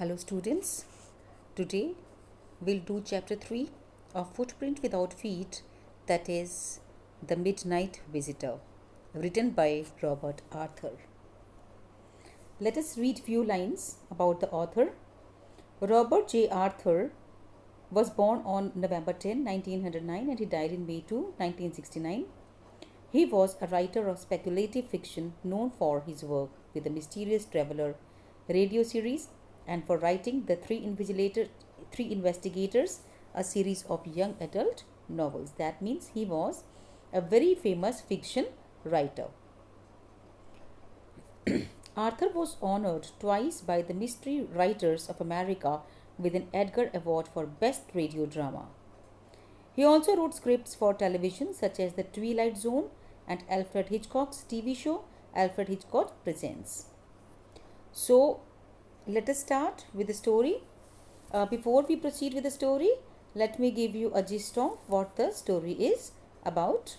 Hello students, today we'll do chapter 3 of Footprint Without Feet, that is The Midnight Visitor, written by Robert Arthur. Let us read few lines about the author. Robert J. Arthur was born on November 10, 1909 and he died in May 2, 1969. He was a writer of speculative fiction known for his work with the Mysterious Traveler radio series and for writing The Three Investigators, a series of young adult novels. That means he was a very famous fiction writer. Arthur was honored twice by the Mystery Writers of America with an Edgar Award for Best Radio Drama. He also wrote scripts for television such as The Twilight Zone and Alfred Hitchcock's TV show Alfred Hitchcock Presents. So, let us start with the story. Before we proceed with the story, let me give you a gist of what the story is about.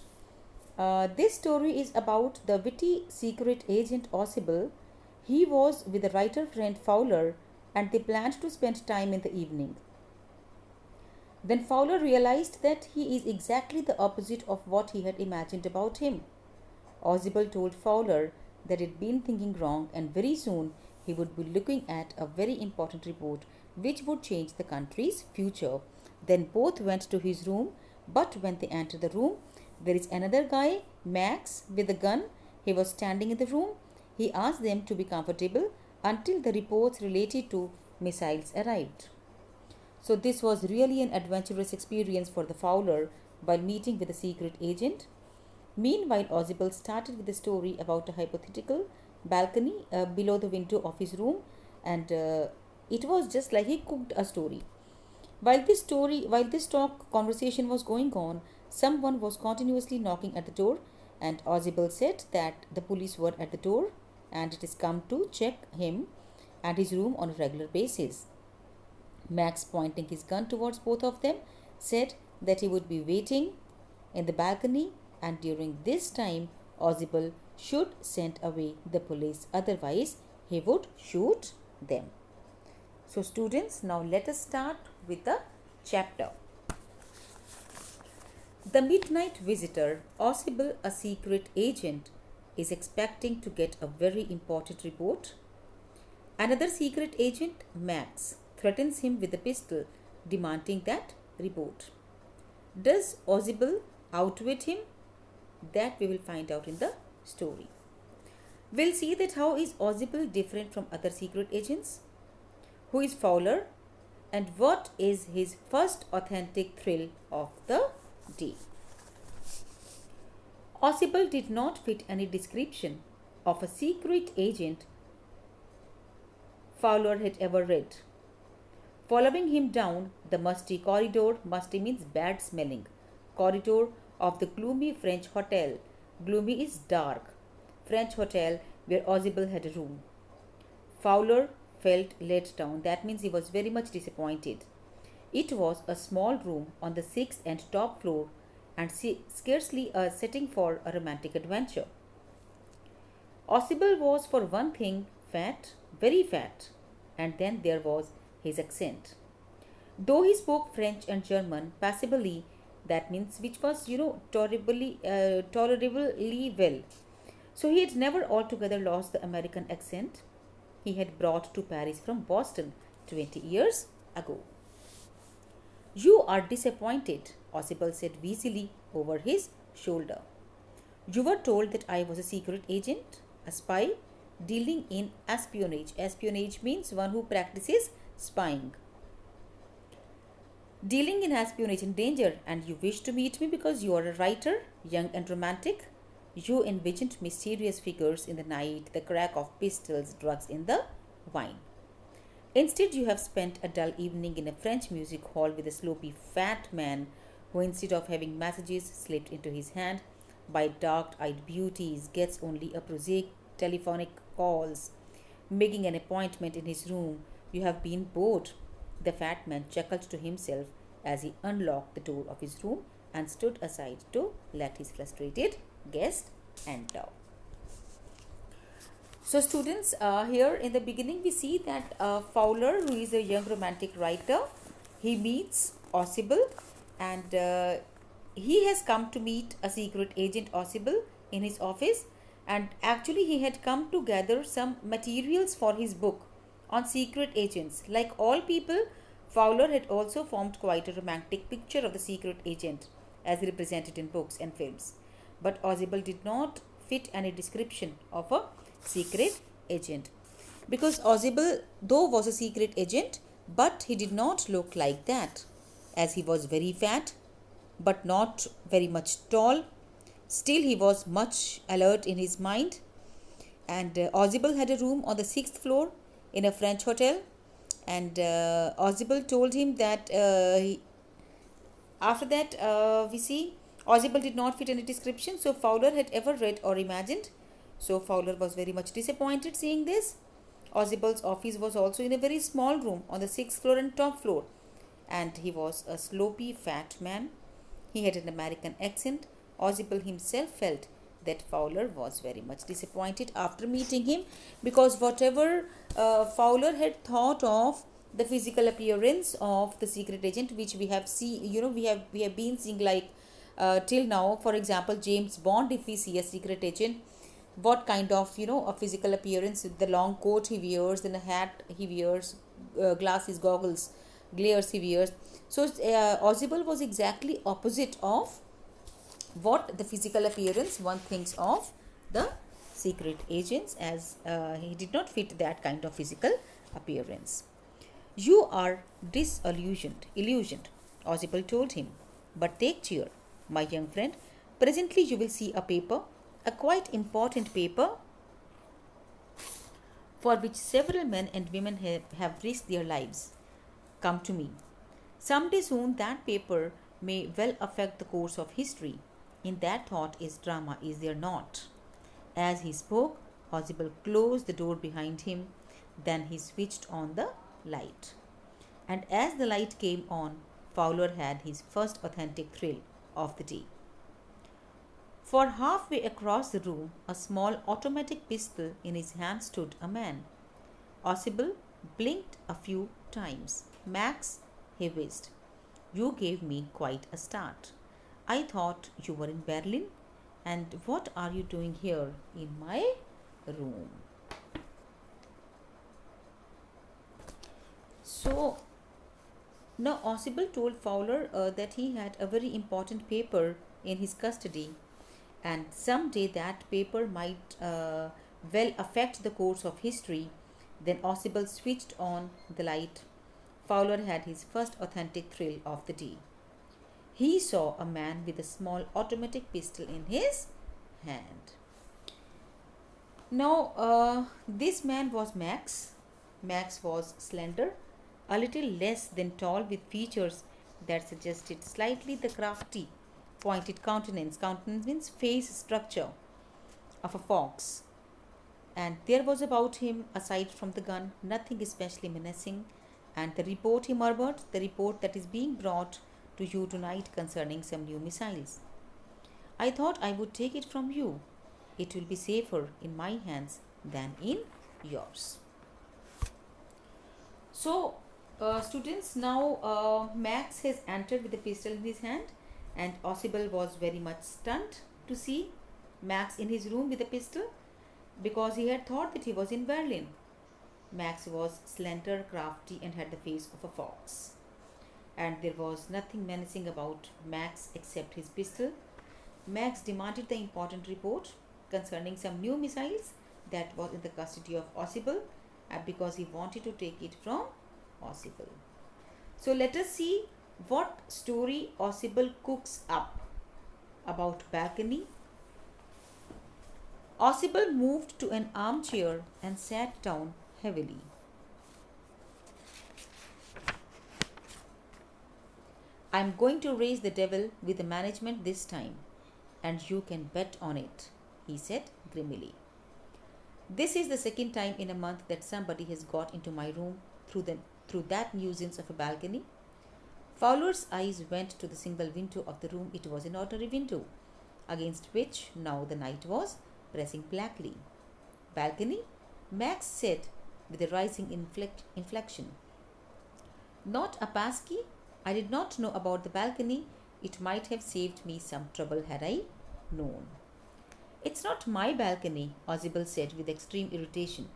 This story is about the witty secret agent Ossible. He was with a writer friend Fowler and they planned to spend time in the evening. Then Fowler realized that he is exactly the opposite of what he had imagined about him. Ossible told Fowler that he'd been thinking wrong and very soon he would be looking at a very important report which would change the country's future. Then both went to his room, but when they entered the room, there is another guy, Max, with a gun. He was standing in the room. He asked them to be comfortable until the reports related to missiles arrived. So this was really an adventurous experience for the Fowler while meeting with a secret agent. Meanwhile, Ossible started with a story about a hypothetical balcony below the window of his room, and it was just like he cooked a story. While this conversation was going on, someone was continuously knocking at the door, and Ossible said that the police were at the door and it is come to check him and his room on a regular basis. Max, pointing his gun towards both of them, said that he would be waiting in the balcony, and during this time Ossible should send away the police, otherwise he would shoot them. So students, now let us start with the chapter. The midnight visitor, Ossible, a secret agent, is expecting to get a very important report. Another secret agent, Max, threatens him with a pistol, demanding that report. Does Ossible outwit him? That we will find out in the story. We'll see that how is Ossible different from other secret agents? Who is Fowler? And what is his first authentic thrill of the day? Ossible did not fit any description of a secret agent Fowler had ever read. Following him down the musty corridor, musty means bad smelling, corridor of the gloomy French hotel. Gloomy is dark. French hotel where Ossible had a room. Fowler felt let down. That means he was very much disappointed. It was a small room on the 6th and top floor and scarcely a setting for a romantic adventure. Ossible was, for one thing, fat, very fat, and then there was his accent. Though he spoke French and German passably, that means which was, tolerably well. So he had never altogether lost the American accent he had brought to Paris from Boston 20 years ago. You are disappointed, Ossible said wheezily over his shoulder. You were told that I was a secret agent, a spy, dealing in espionage. Espionage means one who practices spying. Dealing in espionage and danger, and you wish to meet me because you are a writer, young and romantic. You envisioned mysterious figures in the night, the crack of pistols, drugs in the wine. Instead, you have spent a dull evening in a French music hall with a sloppy fat man who, instead of having messages slipped into his hand by dark-eyed beauties, gets only a prosaic telephonic calls. Making an appointment in his room, you have been bored. The fat man chuckled to himself as he unlocked the door of his room and stood aside to let his frustrated guest enter. So, students, here in the beginning, we see that Fowler, who is a young romantic writer, he meets Ossible, and he has come to meet a secret agent, Ossible, in his office. And actually, he had come to gather some materials for his book on secret agents. Like all people, Fowler had also formed quite a romantic picture of the secret agent as represented in books and films. But Ossible did not fit any description of a secret agent, because Ossible though was a secret agent, but he did not look like that, as he was very fat but not very much tall. Still, he was much alert in his mind. And Ossible had a room on the sixth floor in a French hotel. And Ossible told him that after that, we see Ossible did not fit any description, so Fowler had ever read or imagined. So Fowler was very much disappointed seeing this. Ossible's office was also in a very small room on the sixth floor and top floor, and he was a slopy, fat man. He had an American accent. Ossible himself felt that Fowler was very much disappointed after meeting him, because whatever Fowler had thought of the physical appearance of the secret agent, which we have we have been seeing, like till now. For example, James Bond, if we see a secret agent, what kind of a physical appearance, the long coat he wears, then a hat he wears, glasses, goggles, glares he wears. So Ossible was exactly opposite of what the physical appearance one thinks of the secret agents, as he did not fit that kind of physical appearance. You are illusioned, Ossible told him. But take cheer, my young friend. Presently you will see a paper, a quite important paper, for which several men and women have risked their lives. Come to me. Someday soon that paper may well affect the course of history. In that thought is drama, is there not? As he spoke, Ossible closed the door behind him. Then he switched on the light. And as the light came on, Fowler had his first authentic thrill of the day. For halfway across the room, a small automatic pistol in his hand, stood a man. Ossible blinked a few times. Max, he whizzed. You gave me quite a start. I thought you were in Berlin. And what are you doing here in my room? So, now Ossible told Fowler that he had a very important paper in his custody, and someday that paper might well affect the course of history. Then Ossible switched on the light. Fowler had his first authentic thrill of the day. He saw a man with a small automatic pistol in his hand. Now, this man was Max. Max was slender, a little less than tall, with features that suggested slightly the crafty, pointed countenance. Countenance means face structure of a fox. And there was about him, aside from the gun, nothing especially menacing. And the report he murmured, the report that is being brought to you tonight concerning some new missiles. I thought I would take it from you. It will be safer in my hands than in yours. So, students, now Max has entered with a pistol in his hand, and Ossible was very much stunned to see Max in his room with a pistol, because he had thought that he was in Berlin. Max was slender, crafty, and had the face of a fox. And there was nothing menacing about Max except his pistol. Max demanded the important report concerning some new missiles that was in the custody of Ossible, because he wanted to take it from Ossible. So let us see what story Ossible cooks up about balcony. Ossible moved to an armchair and sat down heavily. I am going to raise the devil with the management this time, and you can bet on it, he said grimly. This is the second time in a month that somebody has got into my room through that nuisance of a balcony. Fowler's eyes went to the single window of the room. It was an ordinary window, against which now the night was pressing blackly. Balcony? Max said with a rising inflection. Not a passkey? I did not know about the balcony. It might have saved me some trouble had I known. It's not my balcony, Ozibel said with extreme irritation.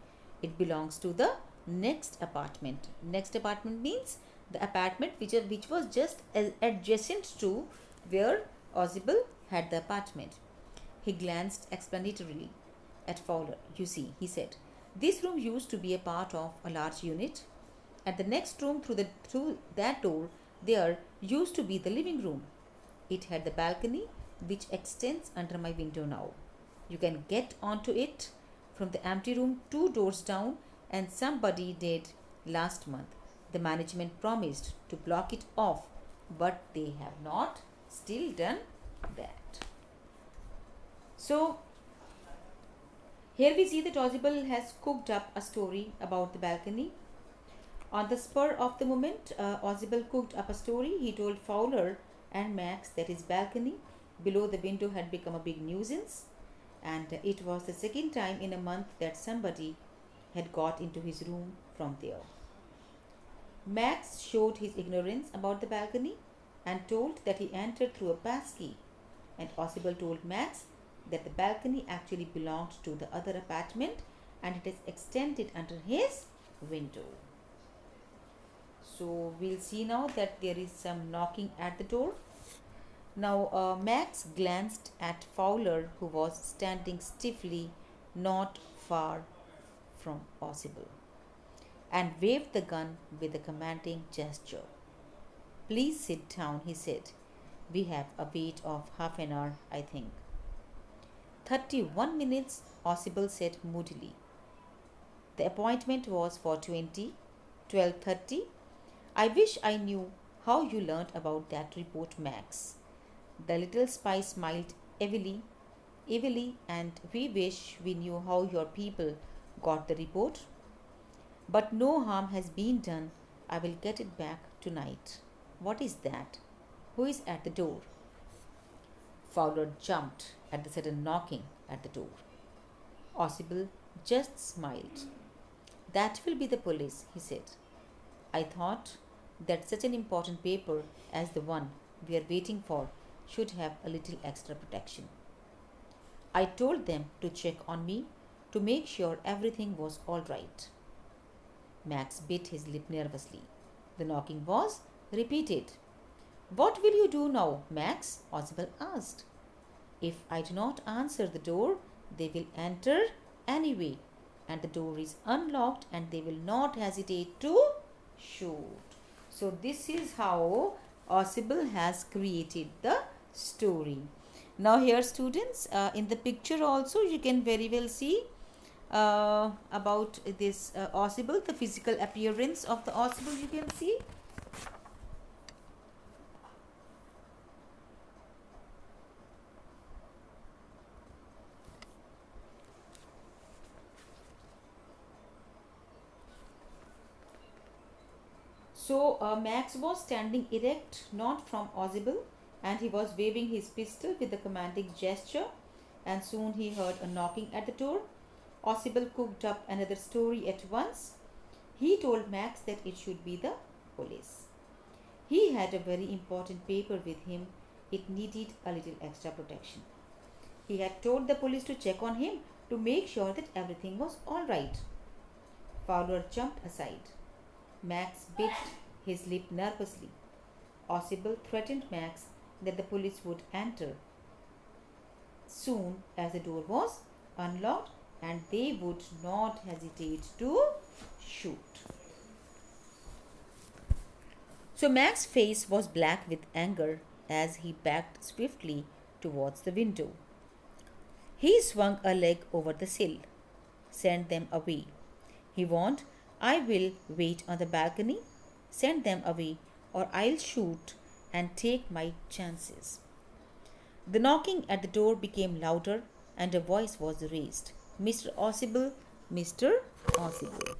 It belongs to the next apartment. Next apartment means the apartment which was just adjacent to where Ozibel had the apartment. He glanced explanatorily at Fowler. You see, he said, this room used to be a part of a large unit. At the next room through that door, there used to be the living room. It had the balcony which extends under my window now. You can get onto it from the empty room 2 doors down, and somebody did last month. The management promised to block it off, but they have not still done that. So, here we see that Ozibel has cooked up a story about the balcony. On the spur of the moment, Ozibel cooked up a story. He told Fowler and Max that his balcony below the window had become a big nuisance, and it was the second time in a month that somebody had got into his room from there. Max showed his ignorance about the balcony and told that he entered through a passkey, and Ozibel told Max that the balcony actually belonged to the other apartment and it is extended under his window. So we'll see now that there is some knocking at the door. Now Max glanced at Fowler, who was standing stiffly not far from Ozibel, and waved the gun with a commanding gesture. Please sit down, he said. We have a wait of half an hour, I think. 31 minutes, Ozibel said moodily. The appointment was for 12:30. I wish I knew how you learned about that report, Max. The little spy smiled evilly, and we wish we knew how your people got the report. But no harm has been done. I will get it back tonight. What is that? Who is at the door? Fowler jumped at the sudden knocking at the door. Ozibel just smiled. That will be the police, he said. I thought that such an important paper as the one we are waiting for should have a little extra protection. I told them to check on me to make sure everything was all right. Max bit his lip nervously. The knocking was repeated. What will you do now, Max? Ozibel asked. If I do not answer the door, they will enter anyway, and the door is unlocked and they will not hesitate to shoot. So this is how Ozibel has created the story. Now here students, in the picture also you can very well see about this Ozibel, the physical appearance of the Ozibel you can see. So Max was standing erect, not from Ozibel, and he was waving his pistol with a commanding gesture, and soon he heard a knocking at the door. Ozibel cooked up another story at once. He told Max that it should be the police. He had a very important paper with him. It needed a little extra protection. He had told the police to check on him to make sure that everything was all right. Fowler jumped aside. Max bit his lip nervously. Ozibel threatened Max that the police would enter soon as the door was unlocked and they would not hesitate to shoot. So Max's face was black with anger as he backed swiftly towards the window. He swung a leg over the sill. Send them away, he warned. I will wait on the balcony. Send them away or I'll shoot and take my chances. The knocking at the door became louder and a voice was raised. Mr. Ozibel, Mr. Ozibel.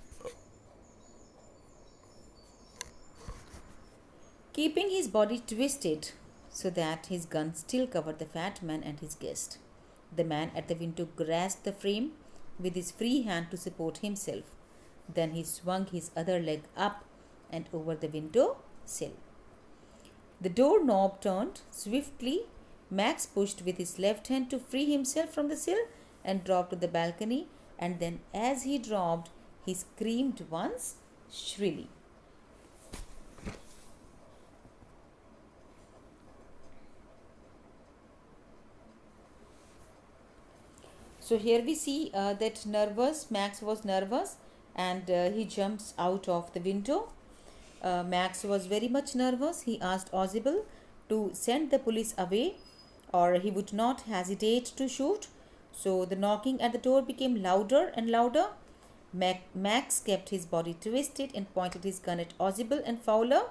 Keeping his body twisted so that his gun still covered the fat man and his guest, the man at the window grasped the frame with his free hand to support himself. Then he swung his other leg up and over the window sill. The doorknob turned swiftly. Max pushed with his left hand to free himself from the sill and dropped to the balcony. And then, as he dropped, he screamed once shrilly. So here we see that Max was nervous, and he jumps out of the window. Max was very much nervous. He asked Ozzyble to send the police away or he would not hesitate to shoot. So the knocking at the door became louder and louder. Max kept his body twisted and pointed his gun at Ozzyble and Fowler,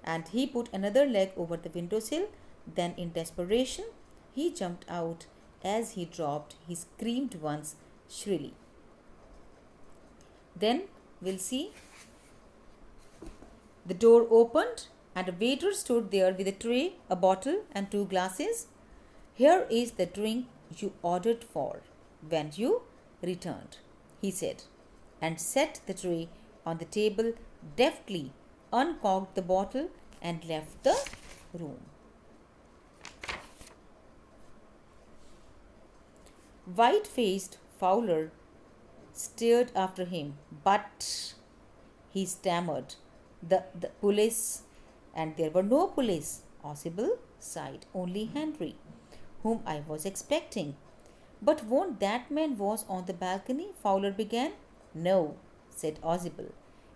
and he put another leg over the windowsill. Then in desperation, he jumped out. As he dropped, he screamed once shrilly. Then we'll see the door opened and a waiter stood there with a tray, a bottle and 2 glasses. "Here is the drink you ordered for when you returned," he said, and set the tray on the table, deftly uncorked the bottle and left the room. White-faced Fowler stared after him, but he stammered, the police, and there were no police. Ozzyble sighed, "Only Henry, whom I was expecting." "But won't that man was on the balcony?" Fowler began. "No," said Ozzyble.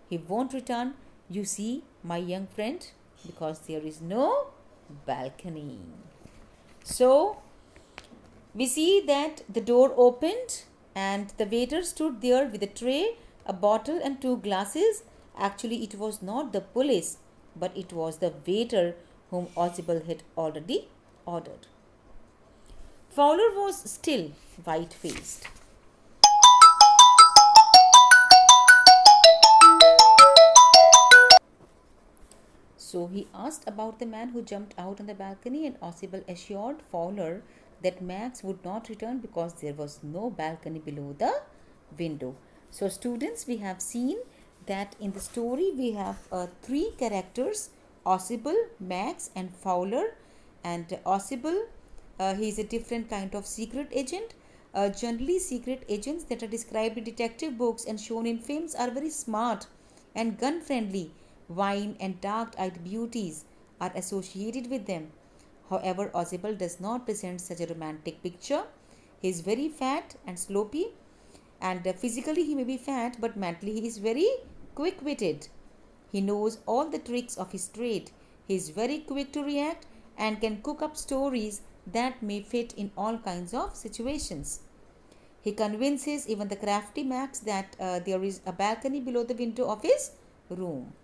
"He won't return, you see, my young friend, because there is no balcony." So, we see that the door opened and the waiter stood there with a tray, a bottle and 2 glasses. Actually, it was not the police, but it was the waiter whom Ozzyble had already ordered. Fowler was still white-faced. So he asked about the man who jumped out on the balcony, and Ozzyble assured Fowler that Max would not return because there was no balcony below the window. So students, we have seen that in the story we have 3 characters, Ozzyble, Max and Fowler. And Ozzyble, he is a different kind of secret agent. Generally, secret agents that are described in detective books and shown in films are very smart and gun-friendly. Wine and dark-eyed beauties are associated with them. However, Ozzyble does not present such a romantic picture. He is very fat and sloppy, and physically he may be fat, but mentally he is very quick-witted. He knows all the tricks of his trade. He is very quick to react and can cook up stories that may fit in all kinds of situations. He convinces even the crafty Max that there is a balcony below the window of his room.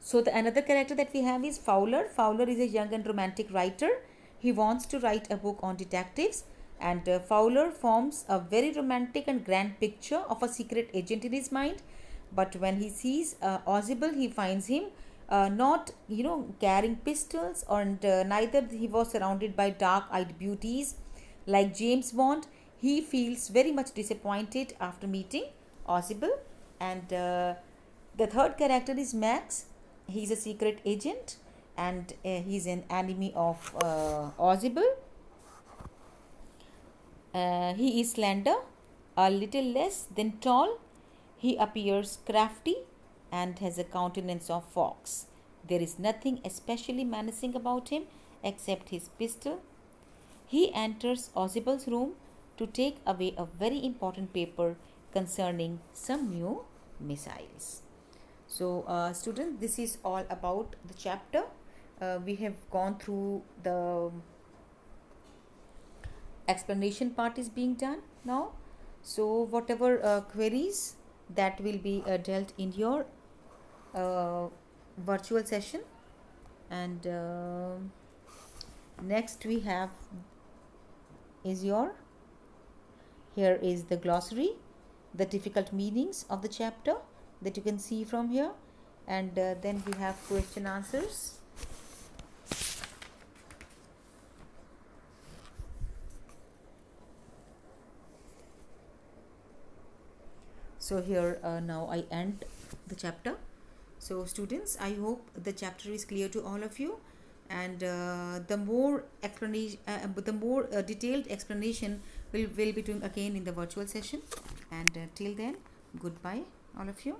So the another character that we have is Fowler. Fowler is a young and romantic writer. He wants to write a book on detectives, and Fowler forms a very romantic and grand picture of a secret agent in his mind. But when he sees Ozzyble, he finds him not carrying pistols, and neither he was surrounded by dark-eyed beauties like James Bond. He feels very much disappointed after meeting Ozzyble. And the third character is Max. He is a secret agent, and he is an enemy of Ozzyble. He is slender, a little less than tall. He appears crafty and has a countenance of fox. There is nothing especially menacing about him except his pistol. He enters Ozzible's room to take away a very important paper concerning some new missiles. So students, this is all about the chapter. We have gone through the explanation part is being done now. So whatever queries that will be dealt in your virtual session. And next we have is here is the glossary, the difficult meanings of the chapter that you can see from here, and then we have question answers. So here now I end the chapter. So students, I hope the chapter is clear to all of you, and the more detailed explanation will be doing again in the virtual session. And till then, goodbye all of you.